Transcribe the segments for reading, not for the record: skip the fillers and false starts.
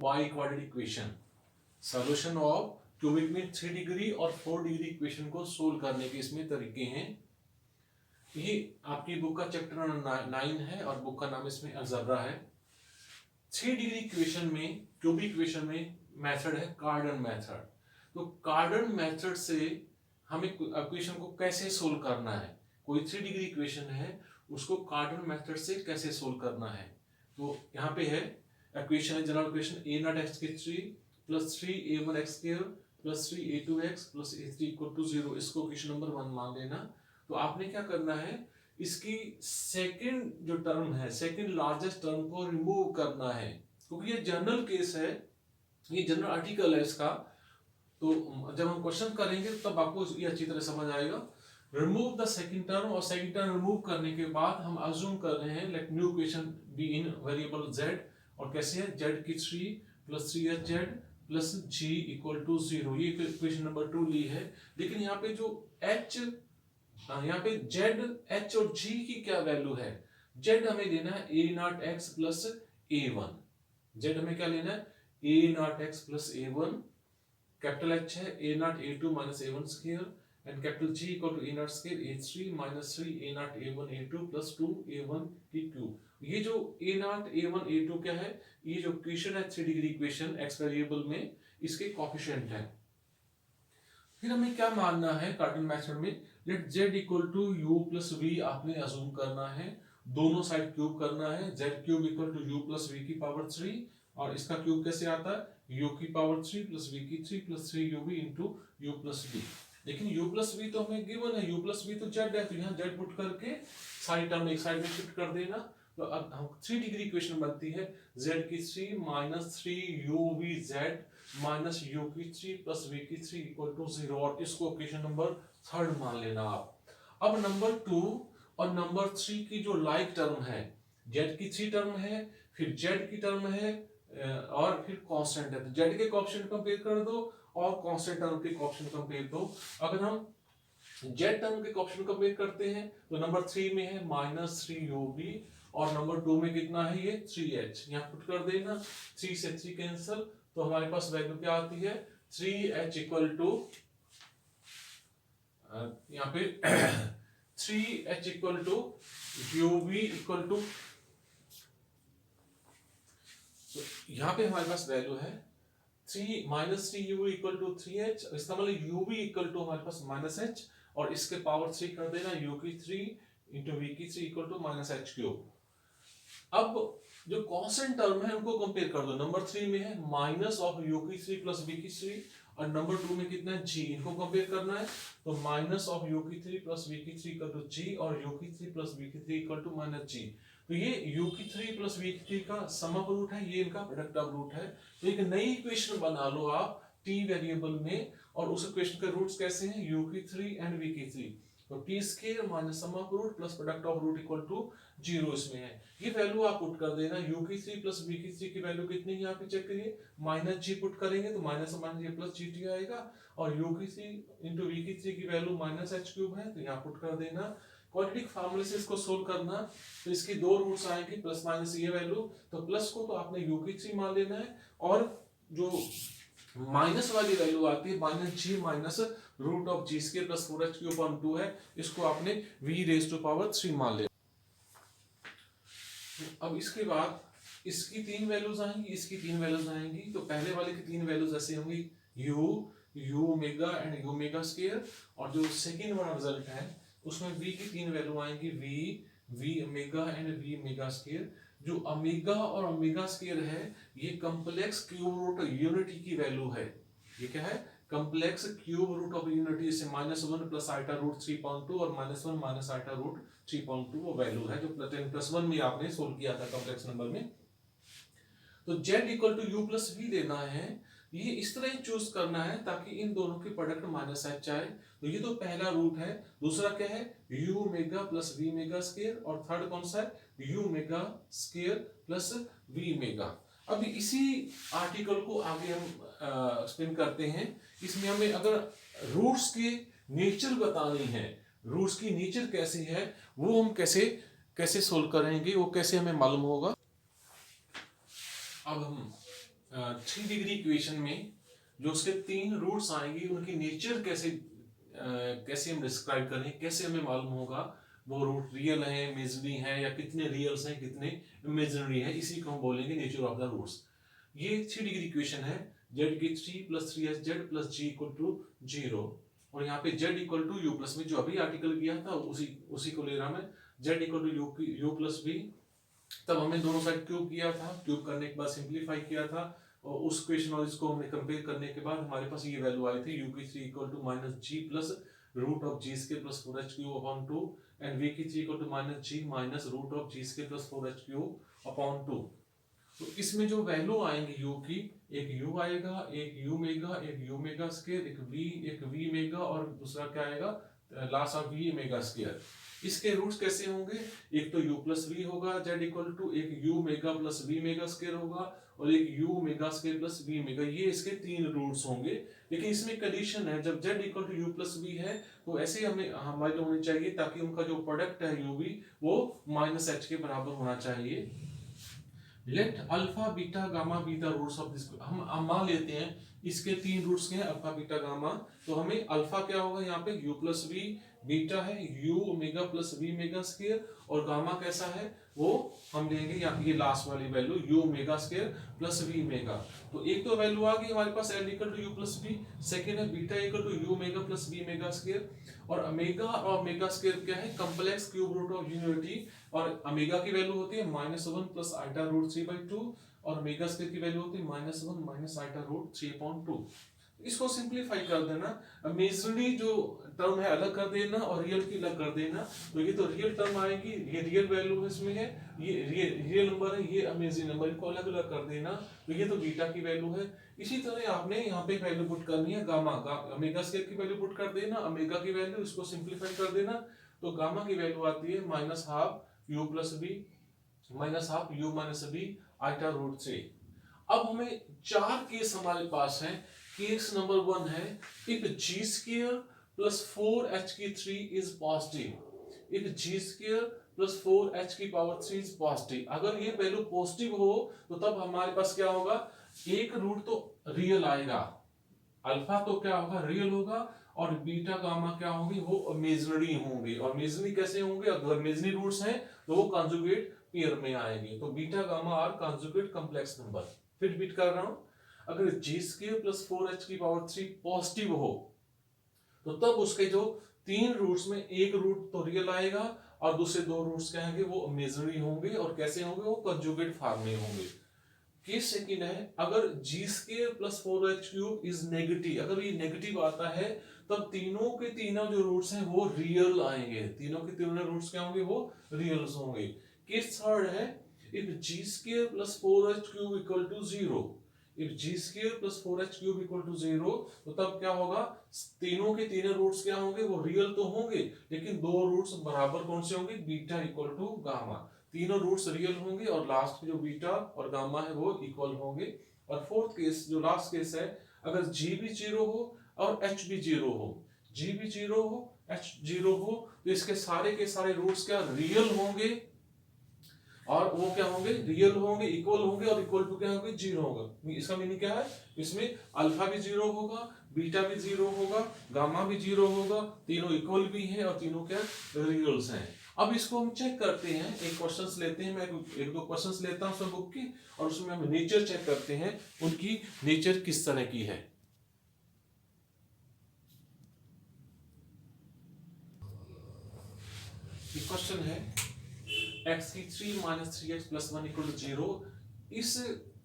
y quadratic equation, solution of cubic में 3 degree और 4 degree equation को सोल्व करने के इसमें तरीके हैं। ये आपकी बुक का चैप्टर नंबर 9 है और बुक का नाम इसमें अलजेब्रा है। 3 डिग्री इक्वेशन में, क्यूबिक इक्वेशन में मेथड है कार्डन मेथड। तो कार्डन मेथड से हमें इक्वेशन को कैसे सोल्व करना है, कोई 3 डिग्री इक्वेशन है उसको कार्डन मेथड से कैसे सोल्व करना है। तो यहाँ पे है इक्वेशन है, general equation a naught x की 3 plus 3a1 x square plus 3a2x plus a3 equal to 0। इसको इक्वेशन नंबर 1 मान लेना। तो आपने क्या करना है, इसकी सेकंड जो टर्म है, सेकंड लार्जेस्ट टर्म को रिमूव करना है, क्योंकि ये जनरल केस है, ये जनरल आर्टिकल है इसका। तो जब हम क्वेश्चन करेंगे तब आपको ये अच्छी तरह समझ आएगा। रिमूव द सेकंड टर्म, और सेकंड टर्म रिमूव करने के बाद हम अज्यूम कर रहे हैं let new equation be in variable z, और कैसे है z की 3 plus 3z plus g equal to 0। ये इक्वेशन नंबर 2 ली है। लेकिन यहाँ पे जो h, यहाँ पे z, h और g की क्या वैल्यू है, z हमें लेना है a naught x plus a1। z हमें क्या लेना है, a naught x plus a1, capital H है a naught a2 minus a1 square, and capital G equal to a naught square a3 minus 3 a naught a1 a2 plus 2 a1 की cube. ये जो a naught a1 a2 क्या है, ये जो equation है 3 degree equation x variable में, इसके कोएफिशिएंट है। फिर हमें क्या मानना है कार्टेशियन मेथड में, let z equal to u plus v आपने अज्यूम करना है, दोनों साइड क्यूब करना है, z cube equal to u plus v की पावर 3, और इसका क्यूब कैसे आता है, u की पावर 3 प्लस v की 3 plus 3uv into u plus v। लेकिन u प्लस v तो हमें गिवन है, u प्लस v तो z है, तो यहाँ z पुट करके सारी टर्म एक साइड में शिफ्ट कर देना। तो अब हम 3 डिग्री इक्वेशन बनती है z की 3 माइनस 3uvz माइनस u की 3 प्लस v की 3 इक्वल टू 0, और इसको इक्वेशन नंबर 3 मान लेना आप। अब नंबर 2 और नंबर 3 की जो लाइक टर्म है, z की 3 टर्म है, फिर z की टर्म है, और फिर कांस्टेंट है, तो z के कोएफिशिएंट कंपेयर कर दो और कांस्टेंट टर्म के कोएफिशिएंट कंपेयर दो। अगर हम z टर्म के कोएफिशिएंट कंपेयर करते हैं तो नंबर 3 में है माइनस 3uv, और नंबर 2 में कितना है, ये 3h, यहाँ पुट कर देना, 3 से 3 कैंसिल, तो हमारे पास वैल्यू क्या आती है, 3h इक्वल टू, यहाँ पे 3h equal to uv equal to, यहाँ पे हमारे पास वैल्यू है 3 minus 3u equal to 3h, इसका मतलब uv इक्वल टू हमारे पास माइनस h, और इसके पावर 3 कर देना, u की 3 इंटू v की 3 equal to minus h cube. अब जो कांस्टेंट टर्म है उनको कंपेयर कर दो, नंबर 3 में है माइनस ऑफ u की 3 प्लस v की 3, और नंबर 2 में कितना है g, इनको कंपेयर करना है, तो माइनस ऑफ u की 3 प्लस v की 3 इक्वल टू g, और u की 3 प्लस v की 3 इक्वल टू माइनस g। तो ये u की 3 प्लस v की 3 का सम ऑफ रूट है, ये इनका प्रोडक्ट ऑफ रूट है। तो एक नई इक्वेशन बना लो आप t वेरिएबल में, और उस इक्वेशन के रूट्स कैसे हैं, u की 3 एंड v की 3, तो t square minus sum of root plus product of root equal to 0 इसमें है। ये वैल्यू आप पुट कर देना, u की 3 प्लस v की 3 की वैल्यू कितनी है यहाँ पे चेक करिए, माइनस g पुट करेंगे तो माइनस माइनस ये प्लस gt आएगा, और u की 3 इंटू v की 3 की वैल्यू माइनस h क्यूब है, तो यहाँ पुट कर देना। क्वाड्रेटिक फार्मूले से इसको सोल्व करना, तो इसकी दो रूट्स आएंगी प्लस माइनस ये वैल्यू, तो प्लस को तो आपने u की 3 मान लेना है, और जो माइनस वाली वैल्यू आती है minus g minus root of g square plus 4h cube upon 2 है, इसको आपने v रेज टू पावर 3 मान लेना। अब इसके बाद इसकी 3 वैल्यूज आएंगी, इसकी 3 वैल्यूज आएंगी, तो पहले वाले की 3 वैल्यूज ऐसे होंगी u omega and omega square, और जो सेकंड वाला रिजल्ट है उसमें v की 3 वैल्यू आएंगी, v omega and v omega square. जो ओमेगा और ओमेगा स्क्वायर है ये कॉम्प्लेक्स क्यूब रूट यूनिटी की वैल्यू है, ये क्या है, complex cube root of unity, जैसे -1 प्लस आइटा रूट 3.2 और -1 माइनस आइटा रूट 3.2 वो वैल्यू है जो 10+1 में आपने सोल्व किया था कॉम्प्लेक्स नंबर में। तो z equal to u plus v देना है, ये इस तरह ही चूज करना है ताकि इन दोनों के प्रोडक्ट माइनस h आए। तो ये तो पहला रूट है, दूसरा क्या है, u omega plus v omega square, और थर्ड कौन सा है, u omega square plus v omega. अभी इसी आर्टिकल को आगे हम एक्सप्लेन करते हैं। इसमें हमें अगर रूट्स की नेचर बतानी है, रूट्स की नेचर कैसी है, वो हम कैसे सोल्व करेंगे, वो कैसे हमें मालूम होगा। अब हम 3 डिग्री इक्वेशन में जो उसके 3 रूट्स आएंगी उनकी नेचर कैसे हम डिस्क्राइब करें, कैसे हमें मालूम होगा वो रूट रियल है, इमेजिनरी है, या कितने रियल्स हैं कितने इमेजिनरी है, इसी को हम बोलेंगे नेचर ऑफ द रूट्स। ये 3 डिग्री इक्वेशन है, z की 3 + 3h z + g = 0, और यहाँ पे z = u + में जो अभी आर्टिकल किया था उसी को ले रहा मैं, z = u + v। तब हमने दोनों साइड क्यूब किया था, क्यूब करने के बाद सिंप्लीफाई किया था, और उस क्वेश्चन और इसको हमने कंपेयर करने के बाद हमारे पास ये वैल्यू आई थी, u की 3 = -g + √g² + 4h³ 2, and v की 3 = -g - √g² + 4h³/2। तो इसमें जो वैल्यू आएंगी u की, एक u आएगा, एक u मेगा, एक u मेगा स्क्वायर, एक v मेगा, और दूसरा क्या आएगा last of v omega square. इसके रूट्स कैसे होंगे, एक तो u + v होगा z = एक u mega + v omega square होगा, और एक u mega square + v mega, ये इसके 3 रूट्स होंगे। लेकिन इसमें कंडीशन है, जब z = u + v है तो ऐसे हमारे होनी चाहिए ताकि उनका जो प्रोडक्ट है u v वो -h के बराबर होना चाहिए। Let alpha beta gamma beta roots of this, हम मान लेते हैं इसके 3 रूट्स हैं अल्फा बीटा गामा, तो हमें अल्फा क्या होगा यहाँ पे u + v, बीटा है u omega + v omega square, और गामा कैसा है वो हम लेंगे यहाँ ये लास्ट वाली value u omega square + v omega. तो एक तो वैल्यू आ गई हमारे पास l = u + v, सेकंड है beta = u omega + v omega square, और ओमेगा और ओमेगा स्क्वायर क्या है, complex cube root of unity, और ओमेगा की वैल्यू होती है -1 + i√3/2, और ओमेगा स्क्वायर की वैल्यू होती है -1 - i√3/2। इसको सिंपलीफाई कर देना, इमेजिनरी जो टर्म है अलग कर देना और रियल की अलग कर देना, तो ये तो रियल टर्म आएगी, ये रियल वैल्यू इसमें है, ये रियल नंबर है, ये इमेजिनरी नंबर, इनको अलग अलग कर देना, तो ये तो बीटा की वैल्यू है। इसी तरह आपने यहाँ पे वैल्यू पुट करनी है गामा का, ओमेगा स्क्वायर की वैल्यू पुट कर देना, ओमेगा की वैल्यू, इसको सिंपलीफाई कर देना, तो गामा की वैल्यू आती है -12 u + v -12 u - v i√3। अब हमें 4 केस हमारे पास हैं। केस नंबर 1 है, if g² + 4h³ is positive, if g² + 4h³ is positive, अगर ये वैल्यू पॉजिटिव हो तो तब हमारे पास क्या होगा, एक रूट तो रियल आएगा, अल्फा तो क्या होगा रियल होगा, और बीटा गामा क्या होंगे वो इमेजिनरी होंगे। और इमेजिनरी कैसे होंगे, अगर इमेजिनरी रूट्स हैं तो वो कॉन्जुगेट पेयर में आएंगे, तो beta gamma are conjugate complex number. फिर रिपीट कर रहा हूं, अगर g² + 4h³ पॉजिटिव हो तो तब उसके जो 3 रूट्स में एक रूट तो रियल आएगा और दूसरे 2 रूट्स क्या होंगे वो इमेजिनरी होंगे, और कैसे होंगे वो कॉन्जुगेट फॉर्म में होंगे। केस सेकंड है, अगर g² + 4h³ इज नेगेटिव, अगर ये नेगेटिव आता है तब तीनों के तीनों जो रूट्स हैं वो रियल आएंगे, तीनों के तीनों रूट्स क्या होंगे वो रियल्स होंगे। केस थर्ड है, if g² + 4h³ = 0, if g² + 4h³ = 0, तो तब क्या होगा, तीनों के तीनों रूट्स क्या होंगे वो रियल तो होंगे, लेकिन 2 रूट्स बराबर कौन से होंगे, बीटा = गामा, तीनों रूट्स रियल होंगे और लास्ट जो बीटा और गामा है वो इक्वल होंगे। और फोर्थ केस जो लास्ट केस है, अगर g भी 0 हो और h भी 0 हो, g भी 0 हो h 0 हो, तो इसके सारे के सारे रूट्स क्या रियल होंगे, और वो क्या होंगे रियल होंगे, इक्वल होंगे, और इक्वल टू क्या होंगे 0 होगा। इसका मीनिंग क्या है, इसमें अल्फा भी 0 होगा, बीटा भी 0 होगा, गामा भी 0 होगा, तीनों इक्वल भी हैं और तीनों क्या रियल्स हैं। अब इसको हम चेक करते हैं, एक क्वेश्चंस लेते हैं, मैं एक दो क्वेश्चंस लेता हूं सब बुक की, और उसमें हम नेचर चेक करते हैं उनकी नेचर किस तरह की है। क्वेश्चन है x की 3 - 3x + 1 = 0, इस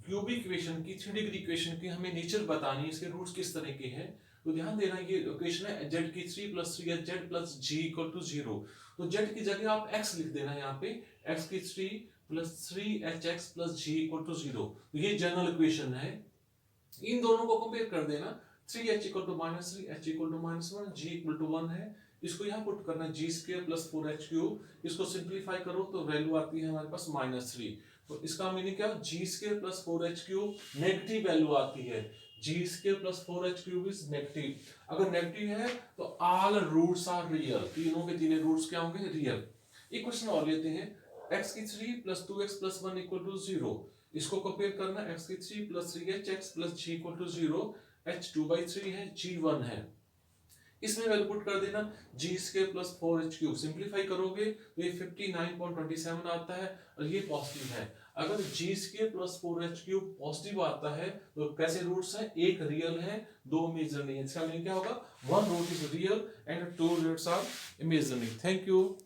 क्यूबिक इक्वेशन की 3 डिग्री इक्वेशन की हमें नेचर बतानी है, इसके रूट्स किस तरह के हैं। तो ध्यान देना, ये इक्वेशन है z की 3 + 3h z + g = 0, तो z की जगह आप x लिख देना, यहाँ पे x की 3 + 3hx + g = 0, तो ये जनरल इक्वेशन है। इन दोनों को कंपेयर कर देना, 3h = -3, h = -1, g = 1 है, इसको यहाँ पुट करना g² + 4h³, इसको सिंपलीफाई करो तो वैल्यू आती है हमारे पास -3, तो इसका मीनिंग क्या, g² + 4h³ नेगेटिव वैल्यू आती है, g² + 4h³ इज नेगेटिव। अगर नेगेटिव है तो ऑल रूट्स आर रियल, तीनों के तीनों रूट्स क्या होंगे रियल। एक क्वेश्चन और लेते हैं, x की 3 + 2x + 1 = 0, इसको कंपेयर करना, x की 3 plus 3h x plus g equal to 0, h 2/3 है, g 1 है। इसमें वैल्यू पुट कर देना, g square plus 4h cube simplify करोगे तो ये 59.27 आता है और ये पॉजिटिव है। अगर g square plus 4h cube positive आता है तो कैसे रूट्स हैं, एक रियल है, दो इमेजिनरी है। इसका मीनिंग क्या होगा, one root is real and two roots are imaginary. Thank you.